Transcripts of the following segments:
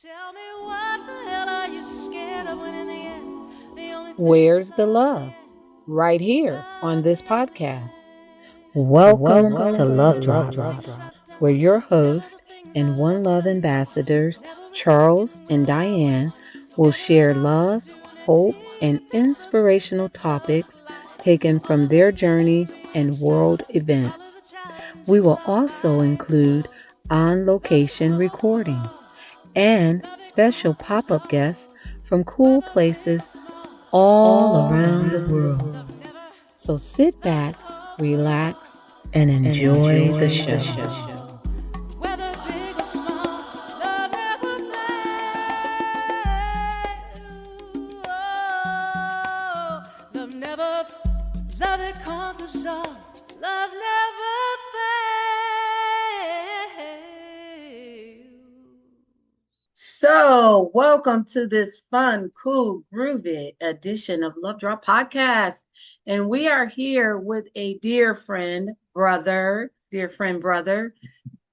Tell me what the hell are you scared of when in the end the only Where's the love? Right here on this podcast. Welcome to Love Drops, where your hosts and One Love ambassadors, Charles and Diane, will share love, hope, and inspirational topics taken from their journey and world events. We will also include on-location recordings and special pop-up guests from cool places all around the world. So sit back, relax, and enjoy the show. whether big or small, love never fails. Oh, love it conquers all. Love never fails. So, welcome to this fun, cool, groovy edition of Love Drop Podcast. And we are here with a dear friend, brother,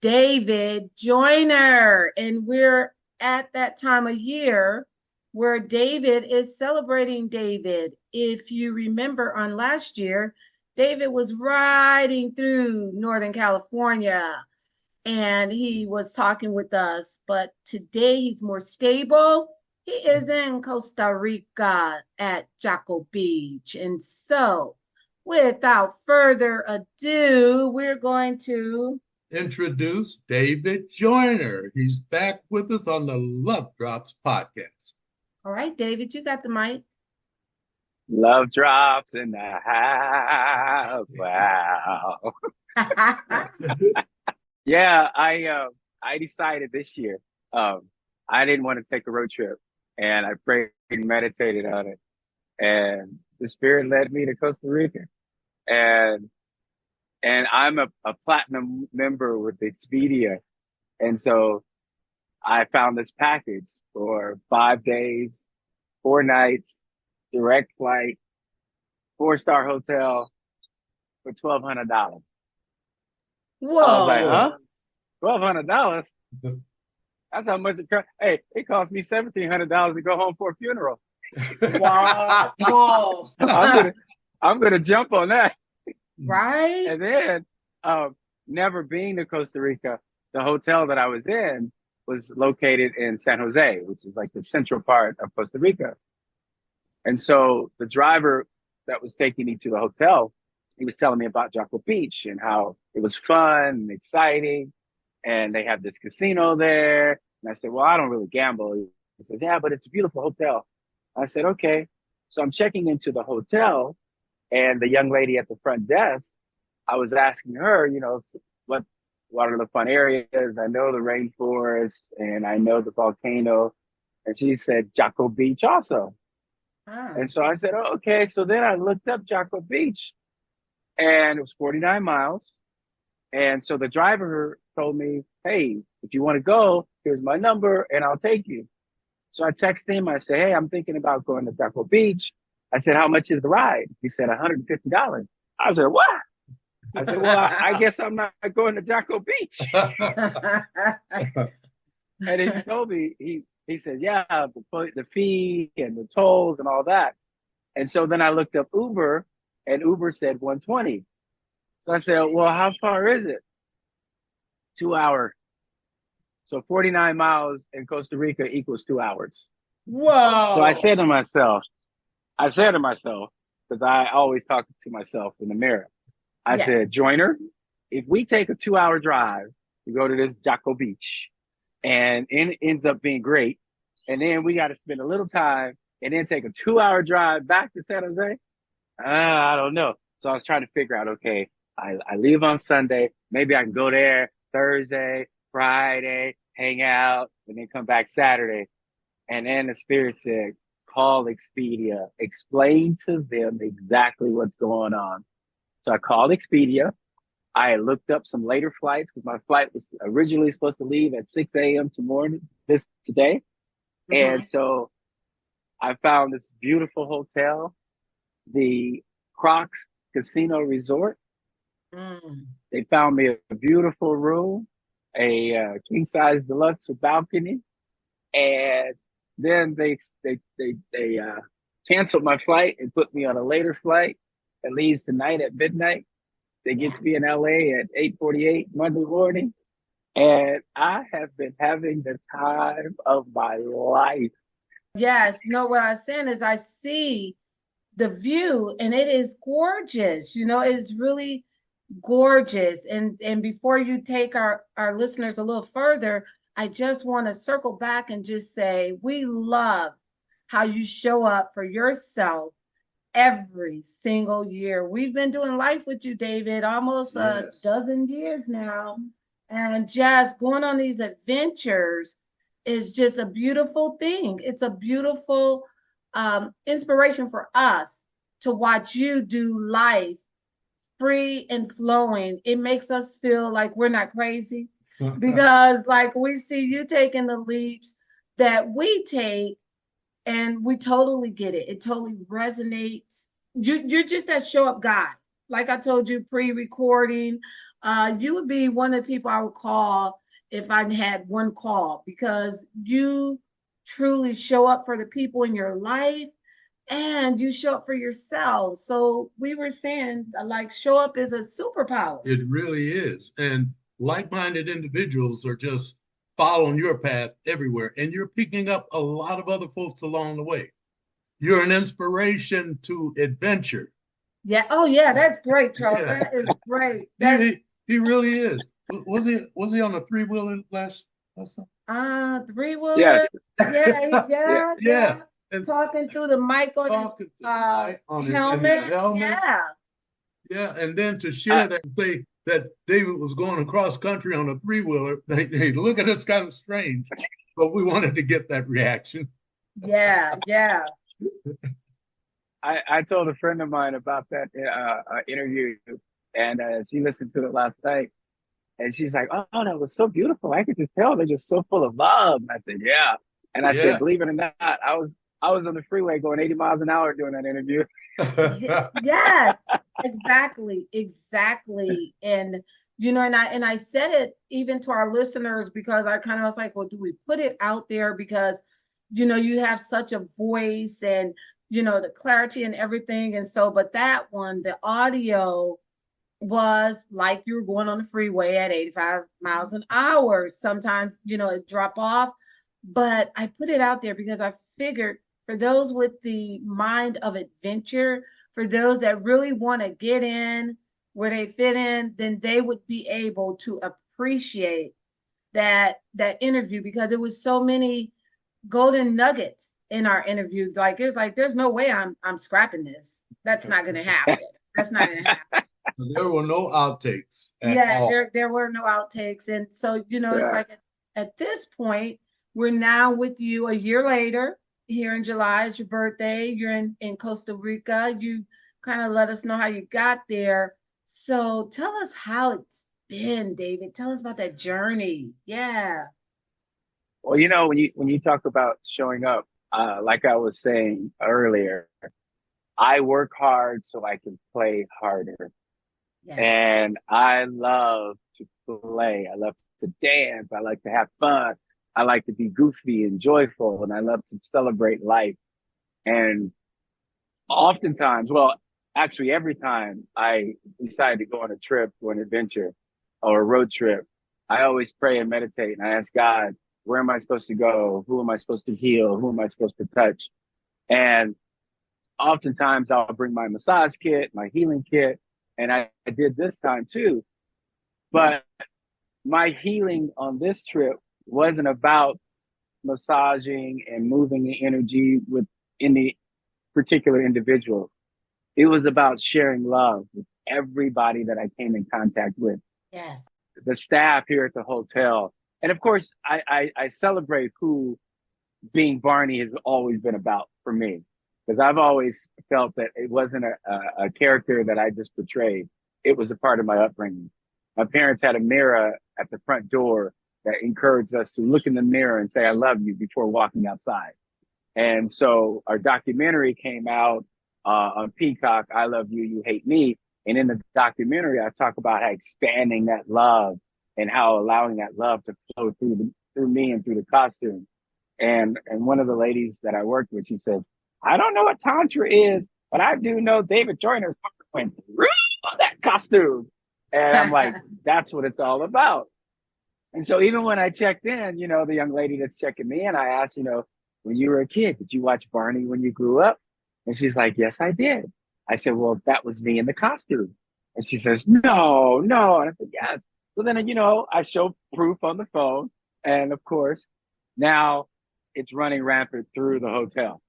David Joyner. And we're at that time of year where David is celebrating David. If you remember on last year, David was riding through Northern California and he was talking with us, but today he's more stable. He is in Costa Rica at Jaco Beach. And so, without further ado, we're going to introduce David Joyner. He's back with us on the Love Drops podcast. All right, David, you got the mic. Love drops in the house. Wow. Yeah, I decided this year I didn't want to take a road trip, and I prayed and meditated on it, and the Spirit led me to Costa Rica, and I'm a platinum member with Expedia, and so I found this package for 5 days, 4 nights, direct flight, 4-star hotel for $1,200. Whoa. I was like, huh? $1,200? That's how much it cost. Hey, it cost me $1,700 to go home for a funeral. Wow. Whoa. I'm gonna jump on that. Right? And then, never being to Costa Rica, the hotel that I was in was located in San Jose, which is like the central part of Costa Rica. And so the driver that was taking me to the hotel, he was telling me about Jaco Beach and how it was fun and exciting. And they have this casino there. And I said, well, I don't really gamble. He said, yeah, but it's a beautiful hotel. I said, okay. So I'm checking into the hotel, and the young lady at the front desk, I was asking her, you know, what are the fun areas? I know the rainforest and I know the volcano. And she said, Jaco Beach also. And so I said, oh, okay. So then I looked up Jaco Beach, and it was 49 miles. And so the driver told me, hey, if you want to go, here's my number and I'll take you. So I texted him. I said, hey, I'm thinking about going to Jaco Beach. I said, how much is the ride? He said, $150. I said, what? I said, well, I guess I'm not going to Jaco Beach. And he told me, he said, yeah, the fee and the tolls and all that. And so then I looked up Uber, and Uber said 120. So I said, well, how far is it? 2 hours. So 49 miles in Costa Rica equals 2 hours. Whoa. So I said to myself, because I always talk to myself in the mirror. I said, Joyner, if we take a 2-hour drive to go to this Jaco Beach, and it ends up being great, and then we got to spend a little time and then take a 2-hour drive back to San Jose, I don't know. So I was trying to figure out, okay, I leave on Sunday. Maybe I can go there Thursday, Friday, hang out, and then come back Saturday. And then the Spirit said, call Expedia. Explain to them exactly what's going on. So I called Expedia. I looked up some later flights because my flight was originally supposed to leave at 6 a.m. today. Mm-hmm. And so I found this beautiful hotel, the Crocs Casino Resort. They found me a beautiful room, a king size deluxe with balcony, And then they canceled my flight and put me on a later flight that leaves tonight at midnight. They get to be in LA at 8:48 Monday morning. And I have been having the time of my life. Yes, no, what I'm saying is I see the view and it is gorgeous. It's really gorgeous. And before you take our listeners a little further, I just want to circle back and just say we love how you show up for yourself every single year. We've been doing life with you, David, almost a dozen years now. And just going on these adventures is just a beautiful thing. It's a beautiful inspiration for us to watch you do life free and flowing. It makes us feel like we're not crazy because like we see you taking the leaps that we take and we totally get it. It totally resonates. You're just that show up guy. Like I told you pre-recording, you would be one of the people I would call if I had one call because you truly show up for the people in your life and you show up for yourself. So we were saying like show up is a superpower. It really is. And like-minded individuals are just following your path everywhere. And you're picking up a lot of other folks along the way. You're an inspiration to adventure. Yeah. Oh, yeah. That's great, Charles. Yeah. That is great. He really is. Was he on a three-wheeler last time? Three-wheeler. Yeah. Yeah. And talking through the mic on his helmet. Yeah. And then to share that and say that David was going across country on a three-wheeler, they look at us kind of strange, but we wanted to get that reaction. Yeah. I told a friend of mine about that interview, and she listened to it last night, and she's like, "Oh, that was so beautiful. I could just tell they're just so full of love." And I said, "Yeah." And I said, "Believe it or not, I was on the freeway going 80 miles an hour during that interview." Yeah, exactly. And and I said it even to our listeners because I kind of was like, well, do we put it out there because you have such a voice and the clarity and everything. And so, but that one, the audio was like you were going on the freeway at 85 miles an hour. Sometimes, it drop off, but I put it out there because I figured for those with the mind of adventure, for those that really want to get in where they fit in, then they would be able to appreciate that interview because it was so many golden nuggets in our interviews. Like it's like there's no way I'm scrapping this. That's not going to happen. That's not going to happen. There were no outtakes. There were no outtakes, and so it's like at this point we're now with you a year later. Here in July is your birthday. You're in Costa Rica. You kind of let us know how you got there. So tell us how it's been, David. Tell us about that journey. Yeah. Well, when you talk about showing up, like I was saying earlier, I work hard so I can play harder. Yes. And I love to play. I love to dance. I like to have fun. I like to be goofy and joyful, and I love to celebrate life. And oftentimes, well, actually every time I decide to go on a trip or an adventure or a road trip, I always pray and meditate and I ask God, where am I supposed to go? Who am I supposed to heal? Who am I supposed to touch? And oftentimes I'll bring my massage kit, my healing kit, and I did this time too. But my healing on this trip wasn't about massaging and moving the energy within the particular individual. It was about sharing love with everybody that I came in contact with. Yes. The staff here at the hotel. And of course, I celebrate who being Barney has always been about for me. Because I've always felt that it wasn't a character that I just portrayed. It was a part of my upbringing. My parents had a mirror at the front door that encouraged us to look in the mirror and say, I love you before walking outside. And so our documentary came out on Peacock, I Love You, You Hate Me. And in the documentary, I talk about how expanding that love and how allowing that love to flow through me and through the costume. And one of the ladies that I worked with, she says, I don't know what Tantra is, but I do know David Joyner's went through that costume. And I'm like, that's what it's all about. And so even when I checked in, you know, the young lady that's checking me in, I asked, you know, when you were a kid, did you watch Barney when you grew up? And she's like, yes, I did. I said, well, that was me in the costume. And she says, no. And I said, yes. So then, you know, I show proof on the phone. And of course, now it's running rampant through the hotel.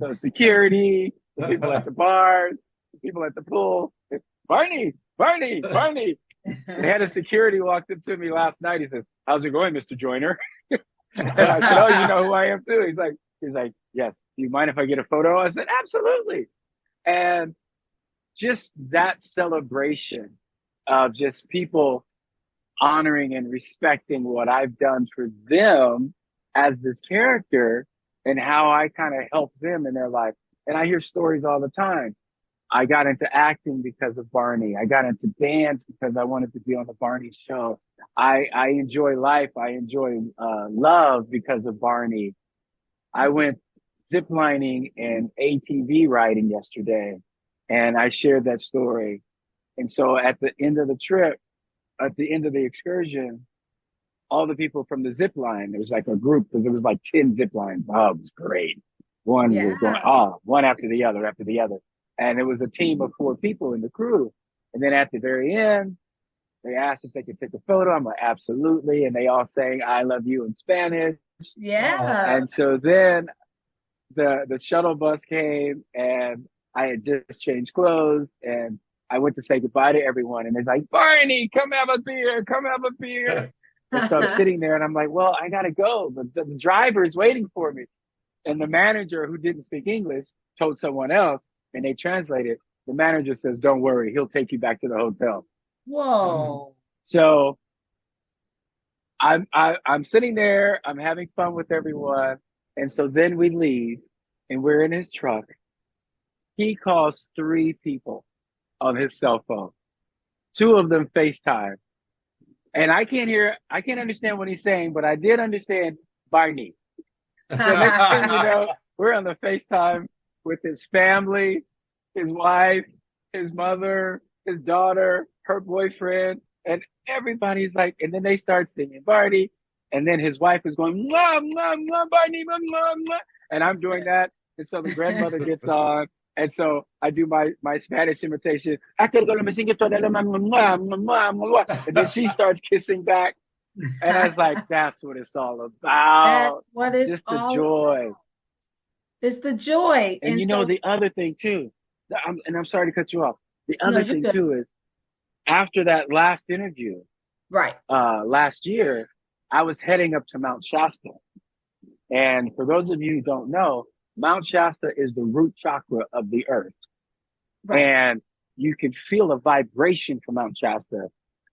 So security, the people at the bars, the people at the pool, Barney. They had a security walked up to me last night. He says, how's it going, Mr. Joyner? And I said, oh, you know who I am too. He's like, yes. Do you mind if I get a photo? I said, absolutely. And just that celebration of just people honoring and respecting what I've done for them as this character and how I kind of help them in their life. And I hear stories all the time. I got into acting because of Barney. I got into dance because I wanted to be on the Barney show. I enjoy life. I enjoy love because of Barney. I went ziplining and ATV riding yesterday, and I shared that story. And so at the end of the trip, at the end of the excursion, all the people from the zip line, there was like a group, there was like 10 zip lines. Oh, it was great. One was going, one after the other. And it was a team of 4 people in the crew. And then at the very end, they asked if they could take a photo. I'm like, absolutely. And they all sang, I love you in Spanish. Yeah. And so then the shuttle bus came and I had just changed clothes and I went to say goodbye to everyone. And it's like, Barney, come have a beer. And so I'm sitting there and I'm like, well, I got to go. The driver is waiting for me. And the manager, who didn't speak English, told someone else, and they translated. The manager says, don't worry, he'll take you back to the hotel. Whoa. So I'm sitting there, I'm having fun with everyone. And so then we leave and we're in his truck. He calls 3 people on his cell phone. 2 of them FaceTime. And I can't understand what he's saying, but I did understand Barney. So next thing you know, we're on the FaceTime with his family, his wife, his mother, his daughter, her boyfriend, and everybody's like, and then they start singing Barney, and then his wife is going, mwah, mwah, mwah, Barney, mwah, mwah, mwah, and I'm doing that, and so the grandmother gets on, and so I do my Spanish imitation, and then she starts kissing back, and I was like, that's what it's all about. That's what it's just the all joy. about. It's the joy. And you know, the other thing too, I'm sorry to cut you off. The other thing too is after that last interview, right, last year, I was heading up to Mount Shasta. And for those of you who don't know, Mount Shasta is the root chakra of the earth. Right. And you can feel a vibration from Mount Shasta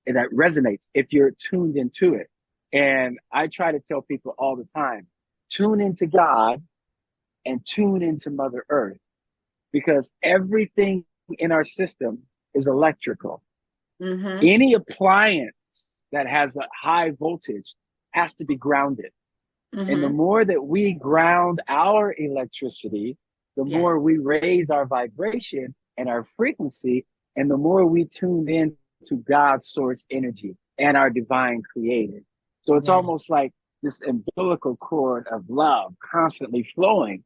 that resonates if you're tuned into it. And I try to tell people all the time, tune into God and tune into Mother Earth, because everything in our system is electrical. Mm-hmm. Any appliance that has a high voltage has to be grounded. Mm-hmm. And the more that we ground our electricity, the more we raise our vibration and our frequency, and the more we tune in to God's source energy and our divine creator. So it's almost like this umbilical cord of love constantly flowing.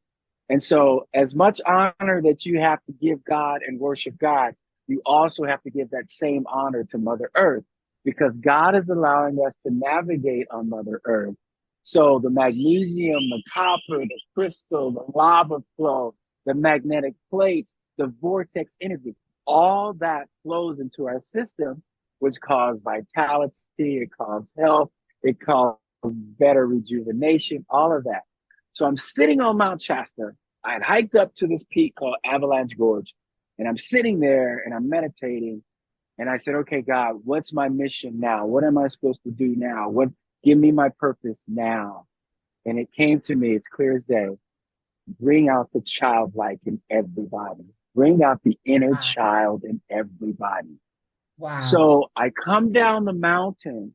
And so as much honor that you have to give God and worship God, you also have to give that same honor to Mother Earth, because God is allowing us to navigate on Mother Earth. So the magnesium, the copper, the crystal, the lava flow, the magnetic plates, the vortex energy, all that flows into our system, which causes vitality, it causes health, it causes better rejuvenation, all of that. So I'm sitting on Mount Shasta. I had hiked up to this peak called Avalanche Gorge, and I'm sitting there and I'm meditating. And I said, okay, God, what's my mission now? What am I supposed to do now? Give me my purpose now. And it came to me, it's clear as day. Bring out the childlike in everybody. Bring out the inner child in everybody. Wow. So I come down the mountain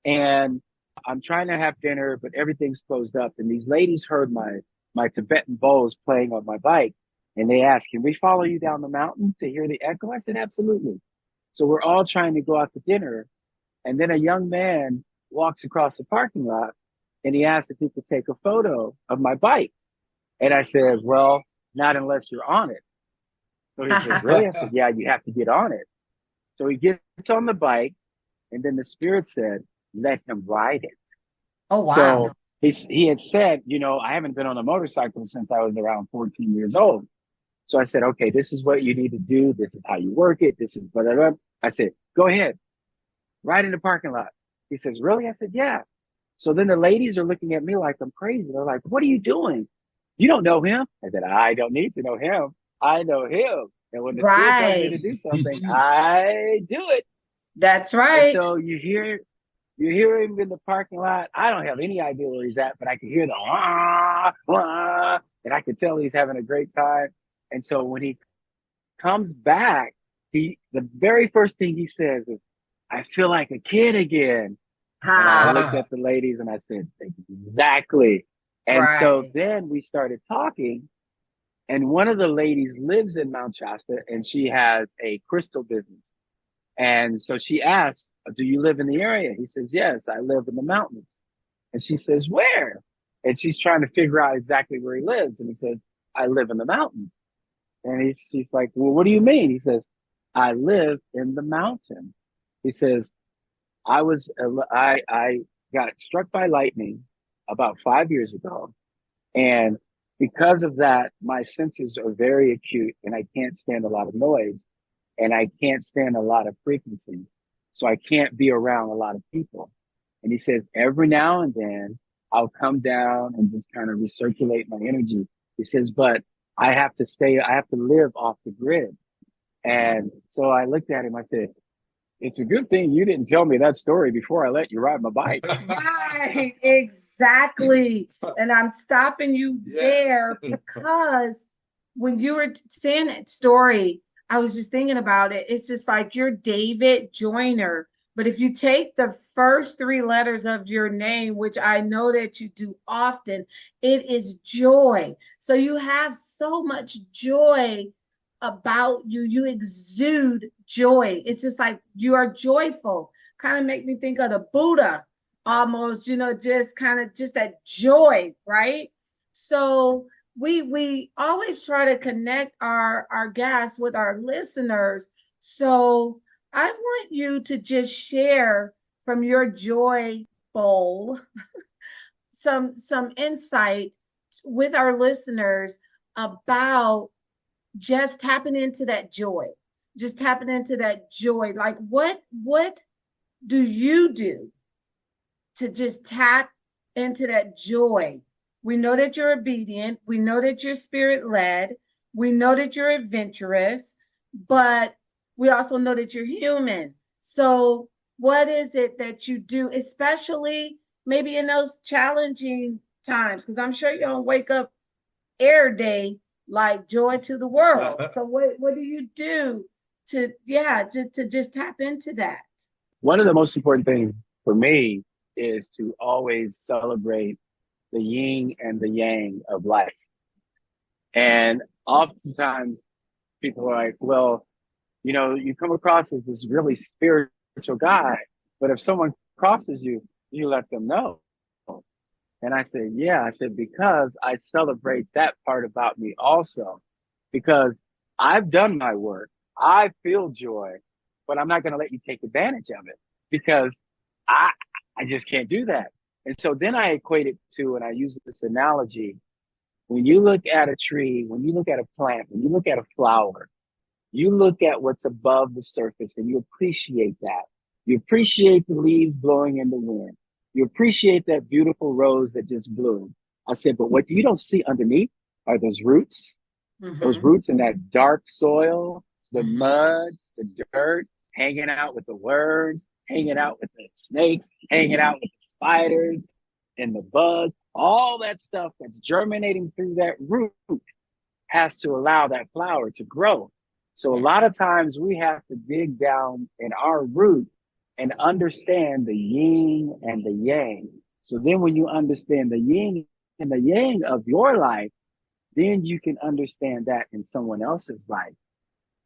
and I'm trying to have dinner, but everything's closed up. And these ladies heard my Tibetan bowls playing on my bike. And they asked, can we follow you down the mountain to hear the echo? I said, absolutely. So we're all trying to go out to dinner. And then a young man walks across the parking lot and he asked if he could take a photo of my bike. And I said, well, not unless you're on it. So he said, really? I said, yeah, you have to get on it. So he gets on the bike, and then the spirit said, let him ride it. Oh, wow. So he had said, I haven't been on a motorcycle since I was around 14 years old. So I said, okay, this is what you need to do. This is how you work it. This is blah, blah, blah. I said, go ahead, ride in the parking lot. He says, really? I said, yeah. So then the ladies are looking at me like I'm crazy. They're like, what are you doing? You don't know him? I said, I don't need to know him. I know him. And when the spirit tells me to do something, I do it. That's right. And so you hear him in the parking lot. I don't have any idea where he's at, but I can hear the wah, wah, and I can tell he's having a great time. And so when he comes back, the very first thing he says is, I feel like a kid again. And I looked at the ladies and I said, exactly. And so then we started talking. And one of the ladies lives in Mount Shasta and she has a crystal business. And so she asked, do you live in the area? He says, yes, I live in the mountains. And she says, where? And she's trying to figure out exactly where he lives. And he says, I live in the mountains. And she's like, well, what do you mean? He says, I live in the mountain. He says, I got struck by lightning about 5 years ago. And because of that, my senses are very acute and I can't stand a lot of noise and I can't stand a lot of frequency. So I can't be around a lot of people. And he says, every now and then I'll come down and just kind of recirculate my energy. He says, but I have to live off the grid. And so I looked at him, I said, it's a good thing you didn't tell me that story before I let you ride my bike. Right, exactly. And I'm stopping you there because when you were saying that story, I was just thinking about it. It's just like you're David Joyner. But if you take the first three letters of your name, which I know that you do often, it is joy. So you have so much joy about you. You exude joy. It's just like you are joyful. Kind of make me think of the Buddha almost, just that joy, right? So we always try to connect our guests with our listeners. So I want you to just share from your joy bowl some insight with our listeners about just tapping into that joy. Just tapping into that joy. Like what do you do to just tap into that joy? We know that you're obedient. We know that you're spirit-led. We know that you're adventurous, but we also know that you're human. So what is it that you do, especially maybe in those challenging times? Because I'm sure you don't wake up every day like joy to the world. So what do you do to just tap into that? One of the most important things for me is to always celebrate the yin and the yang of life. And oftentimes people are like, well, you come across as this really spiritual guy, but if someone crosses you, you let them know. And I said, because I celebrate that part about me also, because I've done my work. I feel joy, but I'm not going to let you take advantage of it because I just can't do that. And so then I equate it to, and I use this analogy, when you look at a tree, when you look at a plant, when you look at a flower, you look at what's above the surface and you appreciate that. You appreciate the leaves blowing in the wind. You appreciate that beautiful rose that just bloomed. I said, but what you don't see underneath are those roots. Mm-hmm. Those roots in that dark soil, the mud, the dirt, hanging out with the worms, hanging out with the snakes, hanging out with the spiders and the bugs. All that stuff that's germinating through that root has to allow that flower to grow. So a lot of times we have to dig down in our root and understand the yin and the yang. So then when you understand the yin and the yang of your life, then you can understand that in someone else's life.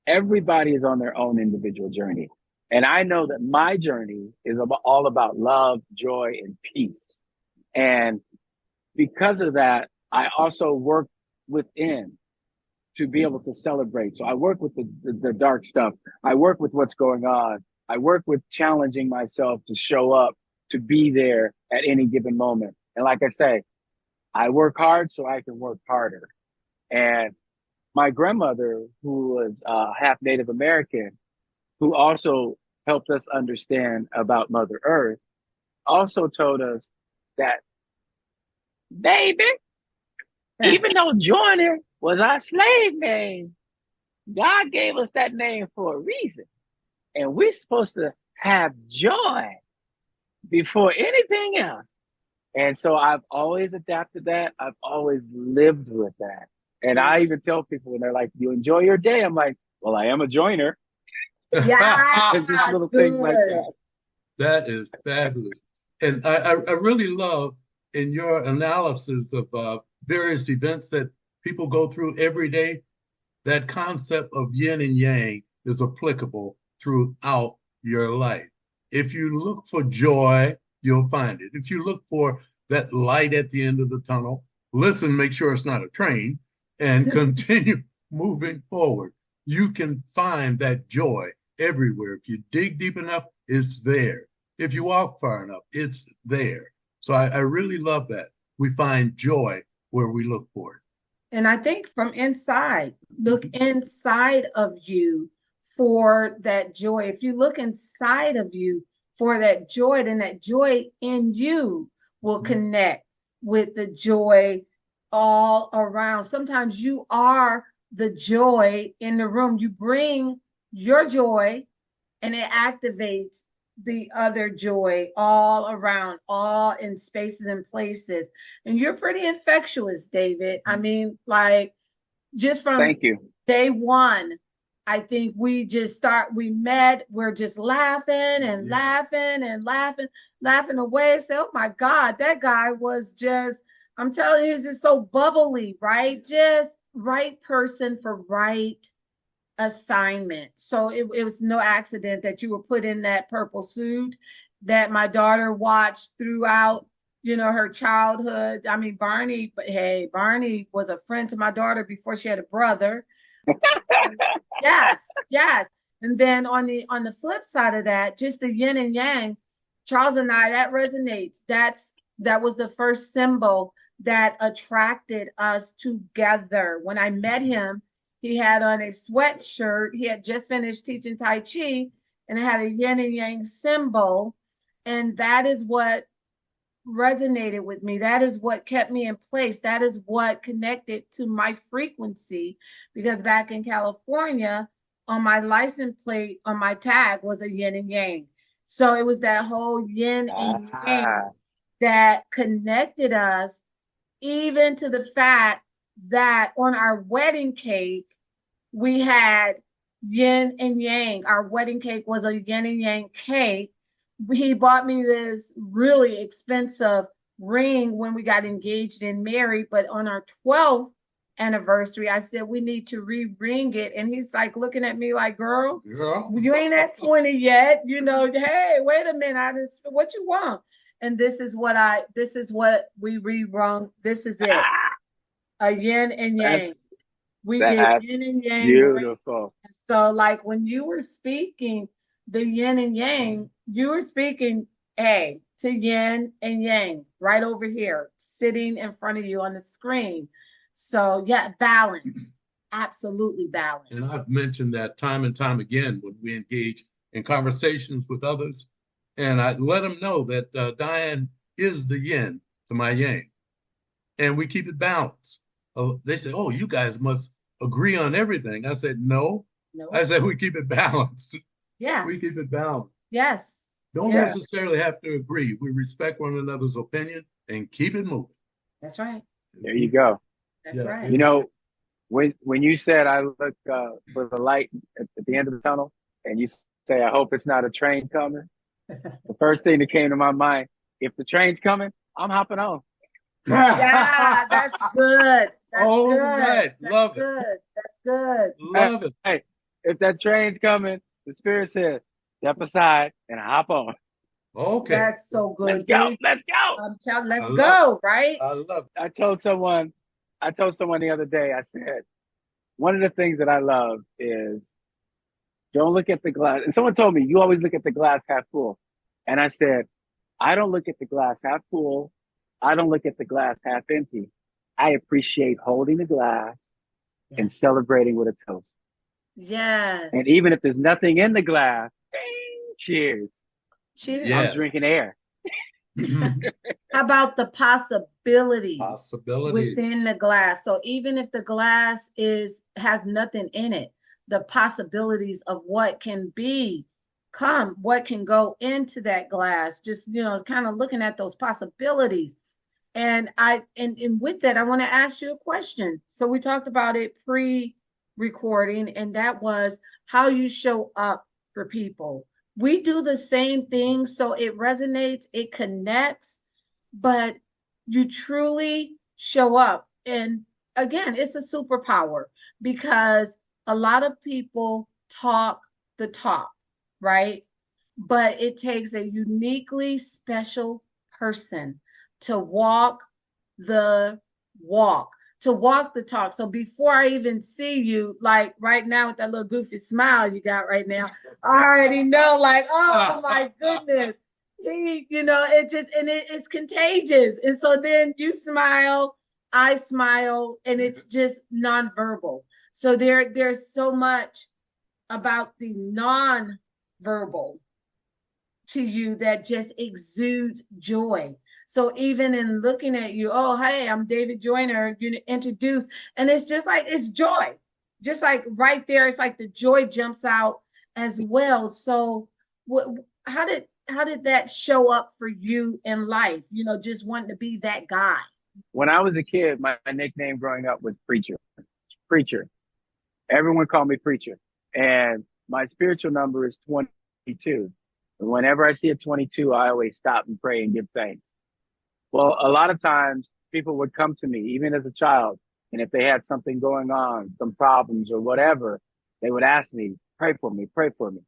Everybody is on their own individual journey. And I know that my journey is all about love, joy, and peace. And because of that, I also work within to be able to celebrate. So I work with the dark stuff. I work with what's going on. I work with challenging myself to show up, to be there at any given moment. And like I say, I work hard so I can work harder. And my grandmother, who was half Native American, who also helped us understand about Mother Earth, also told us that, baby, even though Joyner was our slave name, God gave us that name for a reason. And we're supposed to have joy before anything else. And so I've always adapted that. I've always lived with that. And I even tell people when they're like, you enjoy your day? I'm like, well, I am a joiner. Yeah, It's just little things like that. That is fabulous. And I really love in your analysis of various events that people go through every day, that concept of yin and yang is applicable throughout your life. If you look for joy, you'll find it. If you look for that light at the end of the tunnel, listen, make sure it's not a train, and continue moving forward. You can find that joy everywhere. If you dig deep enough, it's there. If you walk far enough, it's there. So I really love that. We find joy where we look for it. And I think from inside, look inside of you for that joy. If you look inside of you for that joy, then that joy in you will connect with the joy all around. Sometimes you are the joy in the room. You bring your joy and it activates the other joy all around, all in spaces and places. And you're pretty infectious, David. I mean, like, just from Thank you. day one, I think we met, we're just laughing and laughing and laughing away. So, oh my God, that guy was just, I'm telling you, he's just so bubbly, right? Just right person for right assignment. So it was no accident that you were put in that purple suit that my daughter watched throughout, her childhood. I mean, Barney was a friend to my daughter before she had a brother. Yes. And then on the flip side of that, just the yin and yang, Charles and I, that resonates. That was the first symbol that attracted us together. When I met him, he had on a sweatshirt. He had just finished teaching Tai Chi, and it had a yin and yang symbol. And that is what resonated with me. That is what kept me in place. That is what connected to my frequency. Because back in California, on my license plate, on my tag was a yin and yang. So it was that whole yin and yang that connected us, even to the fact that on our wedding cake, we had yin and yang. Our wedding cake was a yin and yang cake. He bought me this really expensive ring when we got engaged and married, but on our 12th anniversary, I said, we need to re-ring it. And he's like looking at me like, girl, you ain't at 20 yet. Hey, wait a minute. What you want? And this is what we re-rung. This is it. A yin and yang. We did yin and yang. Beautiful. So like when you were speaking the yin and yang, you were speaking to yin and yang right over here, sitting in front of you on the screen. So yeah, balance. Absolutely balance. And I've mentioned that time and time again when we engage in conversations with others. And I let them know that Diane is the yin to my yang. And we keep it balanced. They say, oh, you guys must agree on everything. I said, no. I said, we keep it balanced. Yes. We keep it balanced. Yes. Don't necessarily have to agree. We respect one another's opinion and keep it moving. That's right. There you go. That's right. When you said I look for the light at the end of the tunnel, and you say, I hope it's not a train coming, The first thing that came to my mind, if the train's coming, I'm hopping on. Yeah, that's good. That's All good. right. That's Love it. good. That's good. Love it. Hey, if that train's coming, the spirit says, step aside and hop on. Okay. That's so good. Let's go. Let's go. I'm telling, let's I love go, right? I love it. I told someone the other day, I said, one of the things that I love is don't look at the glass. And someone told me, you always look at the glass half full. And I said, I don't look at the glass half full. I don't look at the glass half empty. I appreciate holding the glass and celebrating with a toast. Yes. And even if there's nothing in the glass, cheers. Cheers. Yeah. I'm drinking air. How about the possibilities Possibilities. within the glass? So even if the glass has nothing in it, the possibilities of what can what can go into that glass, just kind of looking at those possibilities. And with that, I want to ask you a question. So we talked about it pre-recording, and that was how you show up for people. We do the same thing, so it resonates, it connects, but you truly show up. And again, it's a superpower because a lot of people talk the talk, right? But it takes a uniquely special person to walk the walk, to walk the talk. So before I even see you, like right now with that little goofy smile you got right now, I already know, like, oh my goodness. It's contagious. And so then you smile, I smile, and it's just nonverbal. So there's so much about the non-verbal to you that just exudes joy. So even in looking at you, oh, hey, I'm David Joyner, you introduced, and it's just like, it's joy. Just like right there, it's like the joy jumps out as well. So how did that show up for you in life? Just wanting to be that guy. When I was a kid, my nickname growing up was Preacher. Preacher. Everyone called me Preacher. And my spiritual number is 22. And whenever I see a 22, I always stop and pray and give thanks. Well, a lot of times people would come to me, even as a child, and if they had something going on, some problems or whatever, they would ask me, pray for me, pray for me.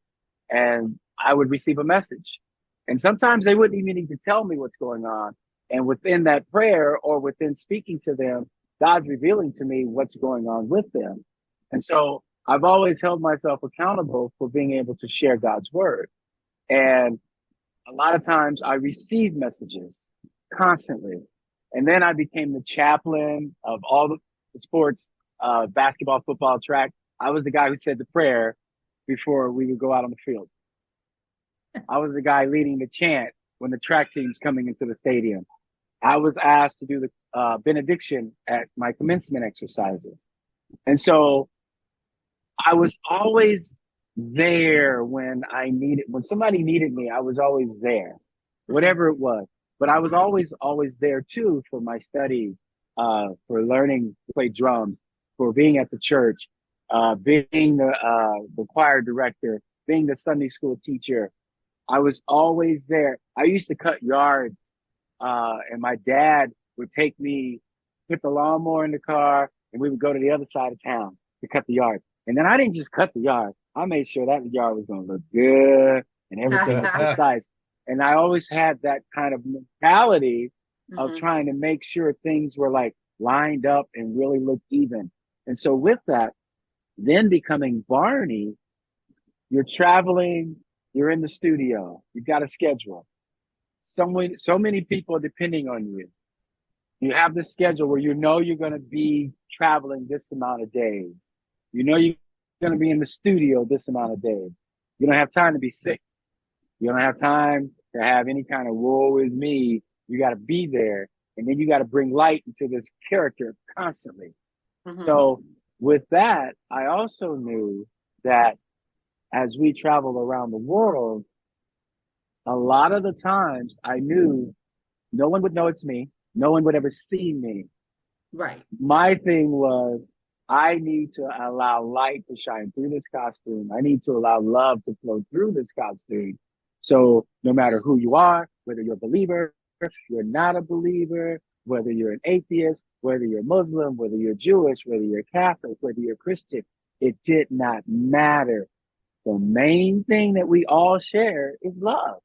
And I would receive a message. And sometimes they wouldn't even need to tell me what's going on. And within that prayer or within speaking to them, God's revealing to me what's going on with them. And so I've always held myself accountable for being able to share God's word. And a lot of times I receive messages constantly. And then I became the chaplain of all the sports, basketball, football, track. I was the guy who said the prayer before we would go out on the field. I was the guy leading the chant when the track team's coming into the stadium. I was asked to do the benediction at my commencement exercises. And so I was always there when somebody needed me, I was always there, whatever it was. But I was always there too for my studies, for learning to play drums, for being at the church, being the choir director, being the Sunday school teacher. I was always there. I used to cut yards, and my dad would take me, put the lawnmower in the car, and we would go to the other side of town to cut the yard. And then I didn't just cut the yard. I made sure that yard was going to look good and everything was precise. And I always had that kind of mentality of trying to make sure things were like lined up and really looked even. And so with that, then becoming Barney, you're traveling, you're in the studio, you've got a schedule. So many people are depending on you. You have this schedule where you're going to be traveling this amount of days. You're going to be in the studio this amount of days. You don't have time to be sick. You don't have time to have any kind of woe is me. You got to be there. And then you got to bring light into this character constantly. So with that, I also knew that as we travel around the world, a lot of the times I knew no one would know it's me. No one would ever see me. Right. My thing was, I need to allow light to shine through this costume. I need to allow love to flow through this costume So no matter who you are, whether you're a believer, you're not a believer, whether you're an atheist, whether you're Muslim, whether you're Jewish, whether you're Catholic, whether you're Christian, it did not matter. The main thing that we all share is love.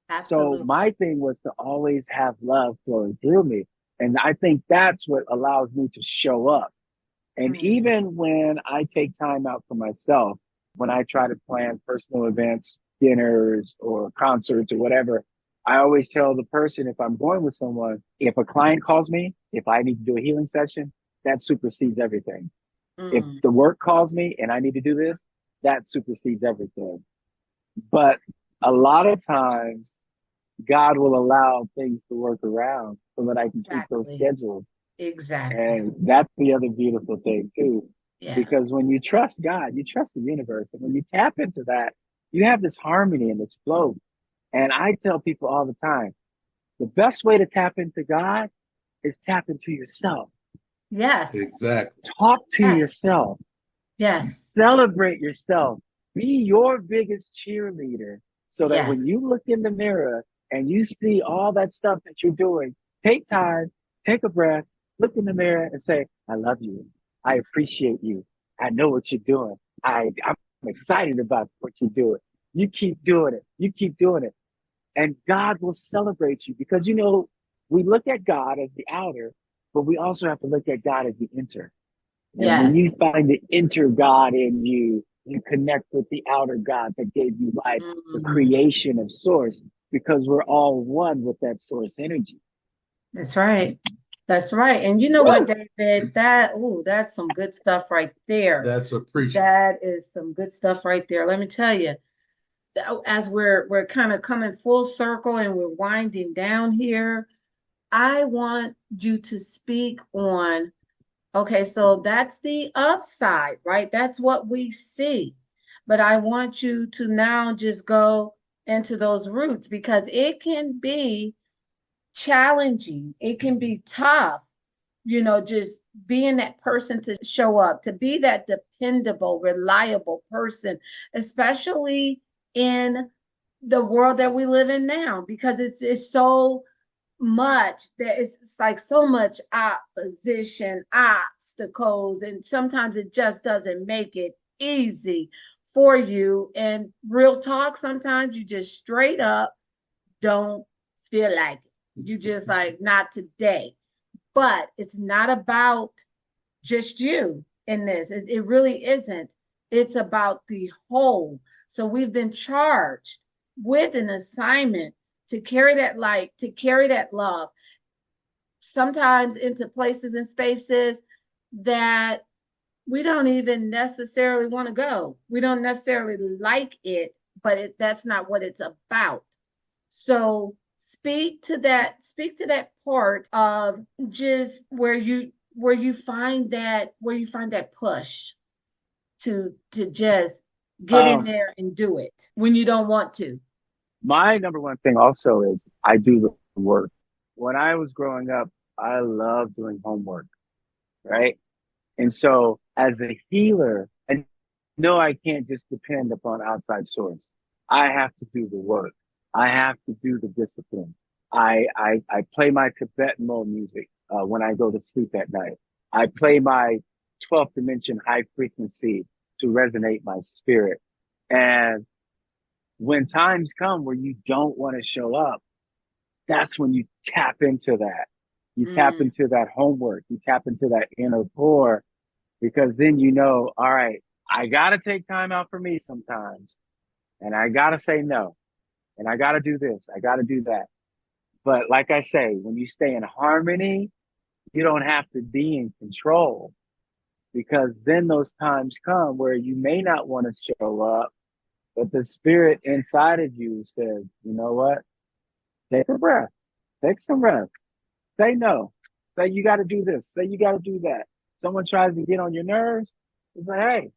So Absolutely. my thing was to always have love flowing through me. And I think that's what allows me to show up. And even when I take time out for myself, when I try to plan personal events, dinners or concerts or whatever, I always tell the person, if I'm going with someone, if a client calls me, if I need to do a healing session, that supersedes everything. If the work calls me and I need to do this, that supersedes everything. But a lot of times God will allow things to work around so that I can keep those Exactly. schedules. Exactly. And that's the other beautiful thing too. Yeah. Because when you trust God, you trust the universe. And when you tap into that, you have this harmony and this flow. And I tell people all the time, the best way to tap into God is tap into yourself. Yes. Exactly. Talk to Yes. yourself. Yes. Celebrate yourself. Be your biggest cheerleader so that Yes. when you look in the mirror and you see all that stuff that you're doing, take time, take a breath, look in the mirror and say, I love you. I appreciate you. I know what you're doing. I'm excited about what you're doing. You keep doing it. You keep doing it. And God will celebrate you because, you know, we look at God as the outer, but we also have to look at God as the inner. And when Yes. you find the inner God in you, you connect with the outer God that gave you life, the creation of source, because we're all one with that source energy. That's right. That's right. And you know what, David? That's some good stuff right there. That's appreciated. That is some good stuff right there. Let me tell you, as we're kind of coming full circle and we're winding down here, I want you to speak on, okay, so that's the upside, right? That's what we see. But I want you to now just go into those roots because it can be challenging. It can be tough, just being that person to show up, to be that dependable, reliable person, especially in the world that we live in now, because it's so much that it's like so much opposition, obstacles, and sometimes it just doesn't make it easy for you. And real talk, sometimes you just straight up don't feel like it. You just like, not today. But it's not about just you in this. It really isn't. It's about the whole. So we've been charged with an assignment to carry that light, to carry that love, sometimes into places and spaces that we don't even necessarily want to go. We don't necessarily like it, but that's not what it's about. So speak to that part of just where you find that push to just get in there and do it when you don't want to. My number one thing also is I do the work. When I was growing up, I loved doing homework, right? And so as a healer, I know I can't just depend upon outside source. I have to do the work. I have to do the discipline. I play my Tibetan mode music when I go to sleep at night. I play my 12th dimension high frequency to resonate my spirit. And when times come where you don't want to show up, that's when you tap into that. You tap into that homework. You tap into that inner core, because then you know, all right, I got to take time out for me sometimes. And I got to say no. And I got to do this. I got to do that. But like I say, when you stay in harmony, you don't have to be in control, because then those times come where you may not want to show up, but the spirit inside of you says, you know what? Take a breath. Take some rest. Say no. Say you got to do this. Say you got to do that. Someone tries to get on your nerves. It's like, hey,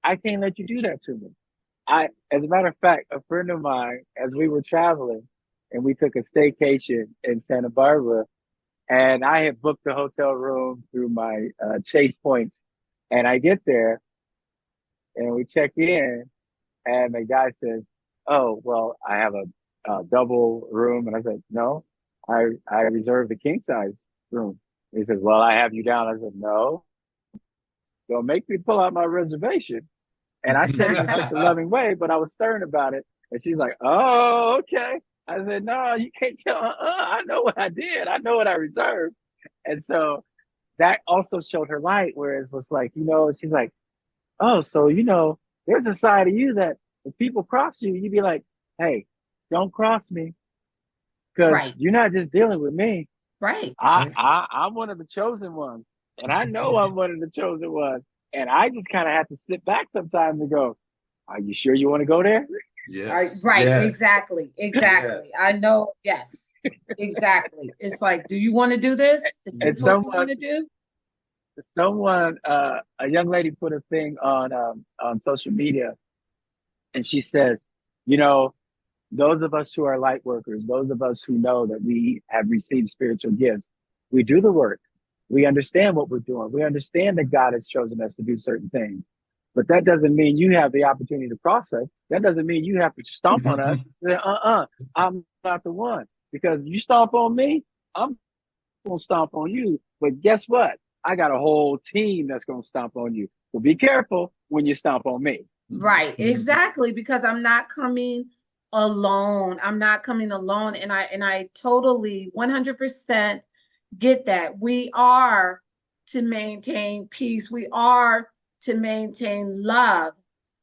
I can't let you do that to me. As a matter of fact, a friend of mine, as we were traveling and we took a staycation in Santa Barbara, and I had booked a hotel room through my Chase points, and I get there and we check in and the guy says, oh, well, I have a double room? And I said, no, I reserved the king size room. He said, well, I have you down. I said, no, don't make me pull out my reservation. And I said it in such a loving way, but I was stern about it. And she's like, oh, okay. I said, no, you can't tell. I know what I did. I know what I reserved. And so that also showed her light, whereas it's like, she's like, oh, so, there's a side of you that if people cross you, you'd be like, hey, don't cross me. Because Right. you're not just dealing with me. Right. I'm one of the chosen ones. And I know I'm one of the chosen ones. And I just kind of have to sit back sometimes and go, are you sure you want to go there? Yes. Right. Yes. Exactly. Yes. I know. Yes. Exactly. It's like, do you want to do this? Is this what you want to do? Someone, a young lady put a thing on social media, and she says, those of us who are light workers, those of us who know that we have received spiritual gifts, we do the work. We understand what we're doing. We understand that God has chosen us to do certain things. But that doesn't mean you have the opportunity to cross us. That doesn't mean you have to stomp on us. Say, I'm not the one. Because you stomp on me, I'm going to stomp on you. But guess what? I got a whole team that's going to stomp on you. So be careful when you stomp on me. Right. Exactly. Because I'm not coming alone. I'm not coming alone. And I totally 100% get that. We are to maintain peace. We are to maintain love.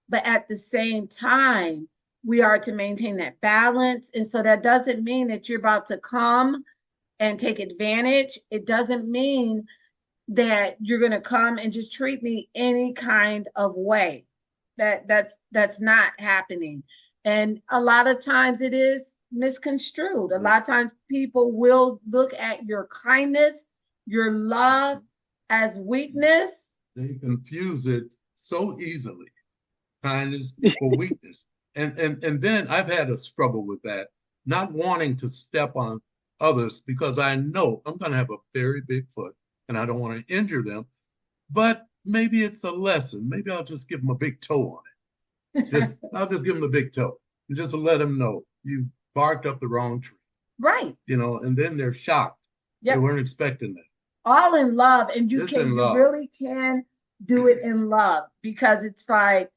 But at the same time, we are to maintain that balance. And so that doesn't mean that you're about to come and take advantage. It doesn't mean that you're going to come and just treat me any kind of way. That's not happening. And a lot of times it is misconstrued. A lot of times people will look at your kindness, your love as weakness. They confuse it so easily, kindness for weakness. And then I've had a struggle with that, not wanting to step on others because I know I'm going to have a very big foot and I don't want to injure them. But maybe it's a lesson. Maybe I'll just give them a big toe on it. I'll just give them a big toe and just let them know you barked up the wrong tree. Right. And then they're shocked. Yep. They weren't expecting that. All in love. And you really can do it in love, because it's like,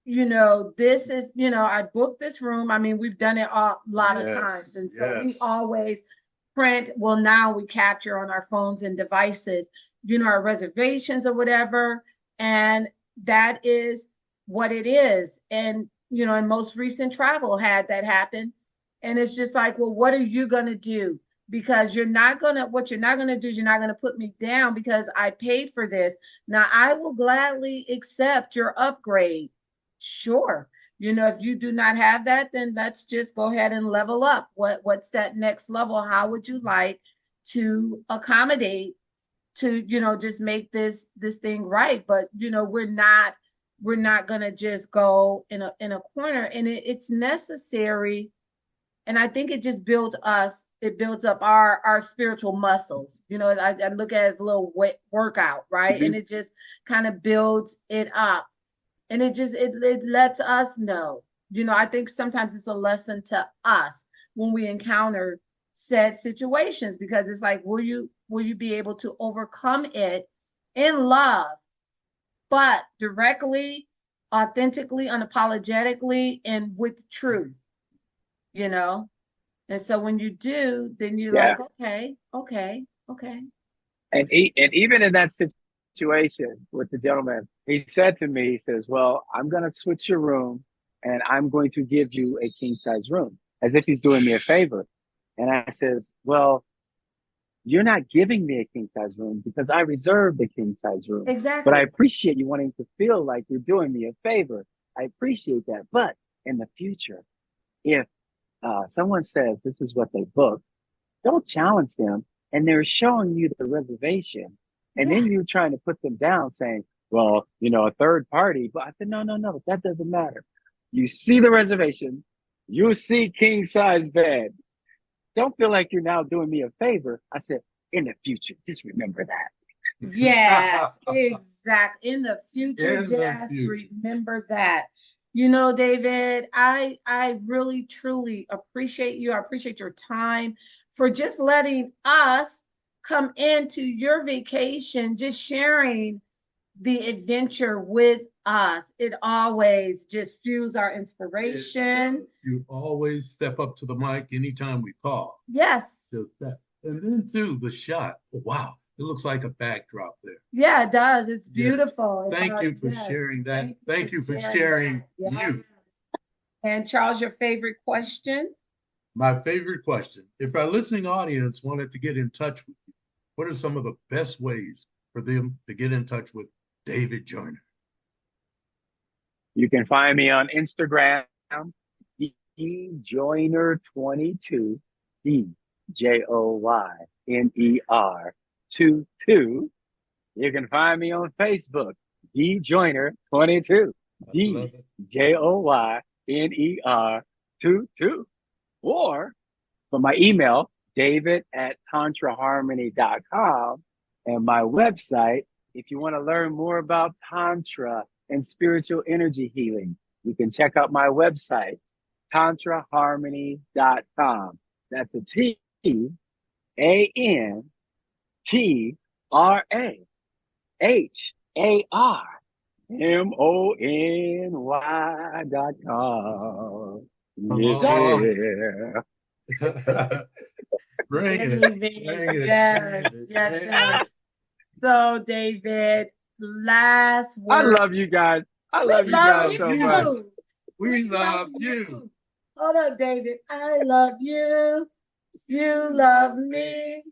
this is, I booked this room. I mean, we've done it a lot of times. And so we always print. Well, now we capture on our phones and devices, our reservations or whatever. And that is what it is. And, in most recent travel had that happen. And it's just like, well, what are you going to do? Because what you're not going to do is you're not going to put me down because I paid for this. Now, I will gladly accept your upgrade. Sure. If you do not have that, then let's just go ahead and level up. What's that next level? How would you like to accommodate to, just make this thing right? But, we're not going to just go in a corner, and it's necessary. And I think it just builds up our spiritual muscles. I look at it as a little workout, right? Mm-hmm. And it just kind of builds it up. And it lets us know, I think sometimes it's a lesson to us when we encounter said situations, because it's like, will you be able to overcome it in love, but directly, authentically, unapologetically, and with truth, And so when you do, then you're like, okay. And even in that situation with the gentleman, he said to me, he says, well, I'm going to switch your room and I'm going to give you a king size room, as if he's doing me a favor. And I says, well, you're not giving me a king size room because I reserved the king size room. Exactly. But I appreciate you wanting to feel like you're doing me a favor. I appreciate that. But in the future, if someone says this is what they booked, don't challenge them. And they're showing you the reservation. And then you're trying to put them down saying, well, a third party. But I said, no, that doesn't matter. You see the reservation. You see king size bed. Don't feel like you're now doing me a favor. I said, in the future, just remember that. Yes, exactly. In the future, remember that. You know, David, I really truly appreciate you. I appreciate your time for just letting us come into your vacation, just sharing the adventure with us. It always just fuels our inspiration. You always step up to the mic anytime we call. Yes. Just that. And then too, the shot. Wow. It looks like a backdrop there. Yeah, it does. It's Yes. beautiful. Thank you for sharing that. Thank you for sharing you. And Charles, your favorite question? My favorite question. If our listening audience wanted to get in touch with you, what are some of the best ways for them to get in touch with David Joyner? You can find me on Instagram, Joyner22, DJOYNER 22. You can find me on Facebook, Joyner22, DJOYNER 22. Or for my email, david@tantraharmony.com, and my website, if you want to learn more about Tantra and spiritual energy healing, you can check out my website, tantraharmony.com. That's a TANTRAHARMONY.com. Yeah. Bring it. Yes. So, David, last word. I love you guys. I love you guys so much. We love you. Hold up, David. I love you. You love me.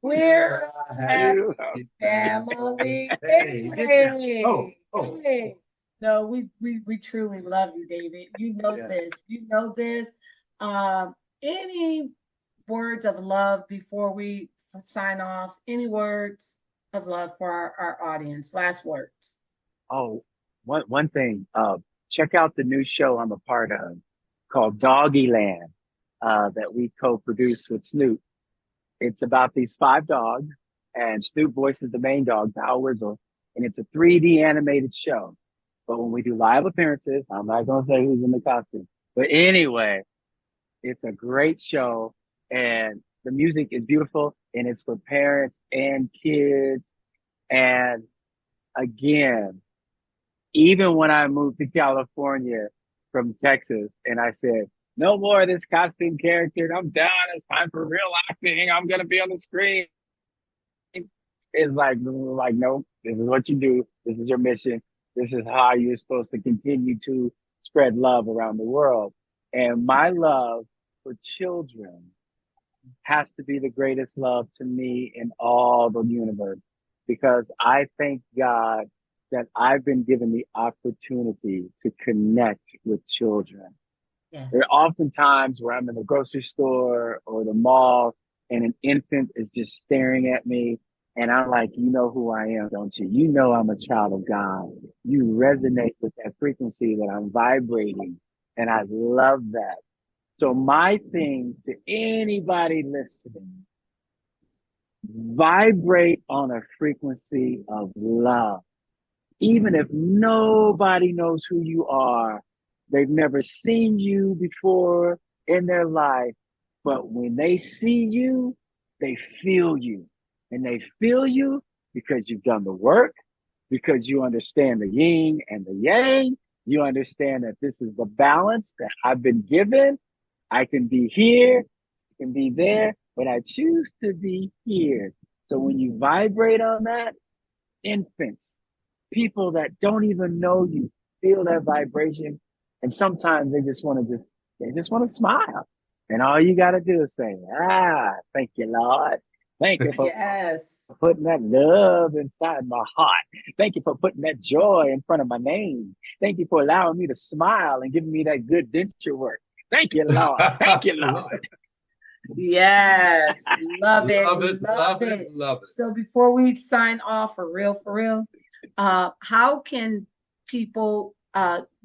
We're a happy family. Hey. Hey. No, we truly love you, David. You know this. You know this. Any words of love before we sign off? Any words of love for our audience? Last words. Oh, one thing. Check out the new show I'm a part of called Doggyland, that we co-produced with Snoop. It's about these 5 dogs, and Snoop voices the main dog, Bow Whistle, and it's a 3D animated show. But when we do live appearances, I'm not going to say who's in the costume. But anyway, it's a great show, and the music is beautiful, and it's for parents and kids. And again, even when I moved to California from Texas, and I said, no more of this costume character, I'm done. It's time for real acting. I'm going to be on the screen. It's like, no, this is what you do. This is your mission. This is how you're supposed to continue to spread love around the world. And my love for children has to be the greatest love to me in all the universe, because I thank God that I've been given the opportunity to connect with children. Yes. There are often times where I'm in the grocery store or the mall and an infant is just staring at me, and I'm like, you know who I am, don't you? You know I'm a child of God. You resonate with that frequency that I'm vibrating, and I love that. So my thing to anybody listening, vibrate on a frequency of love. Even if nobody knows who you are, they've never seen you before in their life, but when they see you, they feel you. And they feel you because you've done the work, because you understand the yin and the yang. You understand that this is the balance that I've been given. I can be here, I can be there, but I choose to be here. So when you vibrate on that, infants, people that don't even know you, feel that vibration. And sometimes they just want to smile. And all you got to do is say, thank you, Lord. Thank you for putting that love inside my heart. Thank you for putting that joy in front of my name. Thank you for allowing me to smile and giving me that good denture work. Thank you, Lord. Thank you, Lord. Yes. Love it. Love it. So before we sign off for real, how can people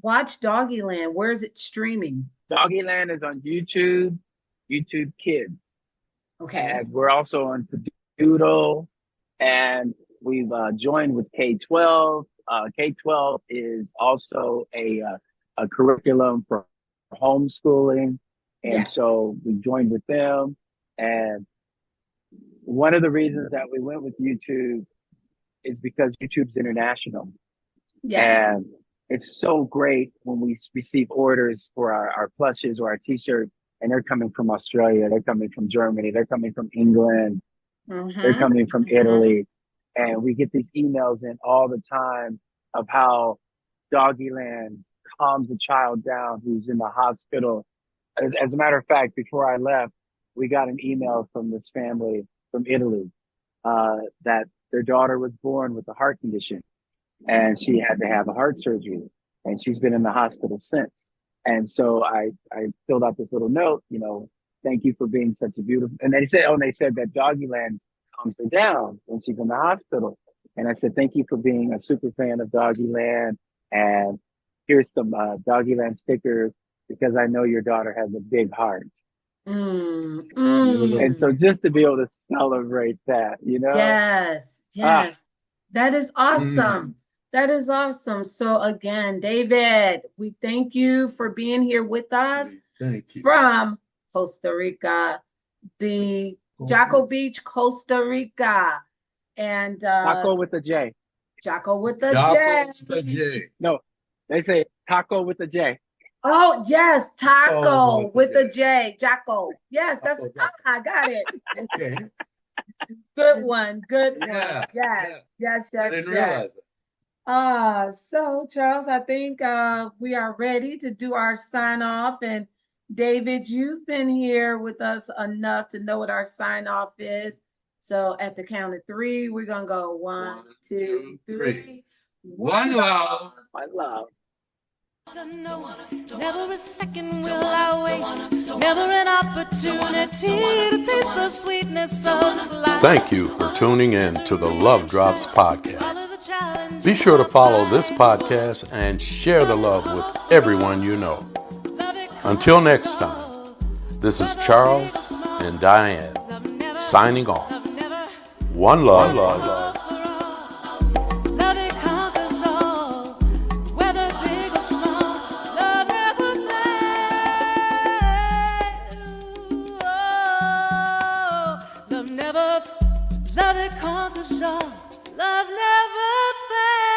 watch Doggyland? Where is it streaming? Doggyland is on YouTube Kids. Okay. And we're also on Doodle, and we've joined with K-12. K-12 is also a a curriculum for homeschooling. And Yes. so we joined with them. And one of the reasons that we went with YouTube is because YouTube's international. Yes. And it's so great when we receive orders for our plushes or our t-shirts, and they're coming from Australia, they're coming from Germany, they're coming from England, they're coming from Italy. And we get these emails in all the time of how Doggyland calms the child down who's in the hospital. As a matter of fact, before I left, we got an email from this family from Italy that their daughter was born with a heart condition, and she had to have a heart surgery, and she's been in the hospital since. And so I filled out this little note, you know, thank you for being such a beautiful, and they said that Doggyland calms her down when she's in the hospital. And I said, thank you for being a super fan of Doggyland, and here's some Doggyland stickers because I know your daughter has a big heart. And so just to be able to celebrate that, you know? Yes. That is awesome. That is awesome. So again, David, we thank you for being here with us. Thank you. From Costa Rica, the Jacko Beach, Costa Rica. And Taco with a J. Jacko with the Jacko J. with a J. No, they say taco with a J. Oh, yes, taco Oh, with the J. J. Jacko. Yes, that's I got it. Okay. Good one. Good one. Yeah, Yes. I didn't realize it. So Charles, I think we are ready to do our sign off. And David, you've been here with us enough to know what our sign off is. So at the count of 3, we're gonna go 1, 2, 3. One love. My love. Never a second will I waste, never an opportunity to taste the sweetness of this life. Thank you for tuning in to the Love Drops podcast. Be sure to follow this podcast and share the love with everyone you know. Until next time, this is Charles and Diane signing off. One love. Love it conquers all, whether big or small. Love never fails. Love it conquers all. Love never fails.